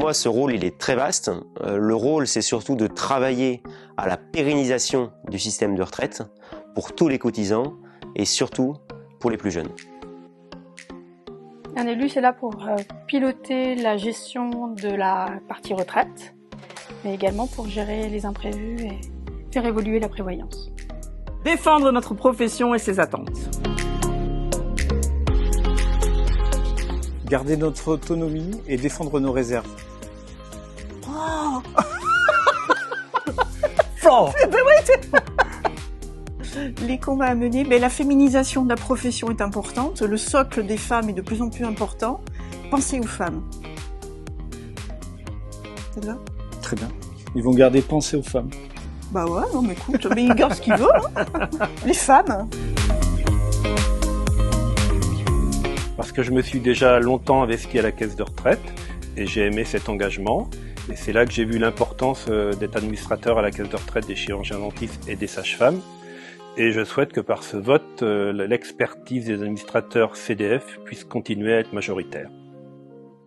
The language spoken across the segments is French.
moi, ce rôle, il est très vaste. Le rôle, c'est surtout de travailler à la pérennisation du système de retraite pour tous les cotisants et surtout pour les plus jeunes. Un élu, c'est là pour piloter la gestion de la partie retraite, mais également pour gérer les imprévus et faire évoluer la prévoyance. Défendre notre profession et ses attentes. Garder notre autonomie et défendre nos réserves. Oh fort. Les combats à mener, la féminisation de la profession est importante, le socle des femmes est de plus en plus important. Pensez aux femmes. C'est là ? Très bien. Ils vont garder penser aux femmes. Bah ouais, non mais écoute, mais ils gardent ce qu'ils veulent, hein. Les femmes. Parce que je me suis déjà longtemps investi à la caisse de retraite et j'ai aimé cet engagement. Et c'est là que j'ai vu l'importance d'être administrateur à la caisse de retraite des chirurgiens-dentistes et des sages-femmes. Et je souhaite que par ce vote, l'expertise des administrateurs CDF puisse continuer à être majoritaire.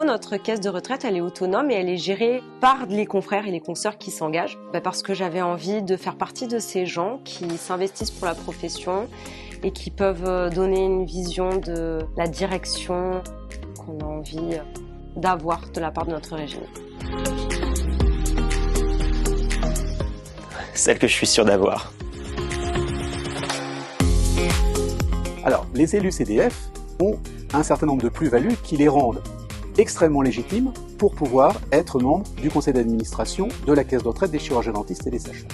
Notre caisse de retraite, elle est autonome et elle est gérée par les confrères et les consoeurs qui s'engagent. Parce que j'avais envie de faire partie de ces gens qui s'investissent pour la profession et qui peuvent donner une vision de la direction qu'on a envie d'avoir de la part de notre régime. Celle que je suis sûr d'avoir. Alors, les élus CDF ont un certain nombre de plus-values qui les rendent extrêmement légitimes pour pouvoir être membres du conseil d'administration de la caisse de retraite des chirurgiens-dentistes et des sages-femmes.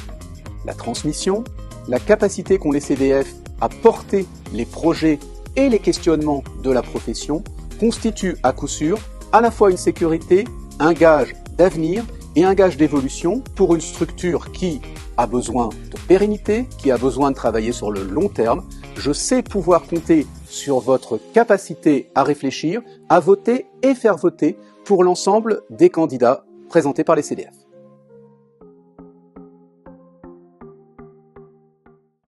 La transmission, la capacité qu'ont les CDF à porter les projets et les questionnements de la profession constituent à coup sûr à la fois une sécurité, un gage d'avenir et un gage d'évolution pour une structure qui a besoin de pérennité, qui a besoin de travailler sur le long terme. Je sais pouvoir compter sur votre capacité à réfléchir, à voter et faire voter pour l'ensemble des candidats présentés par les CDF.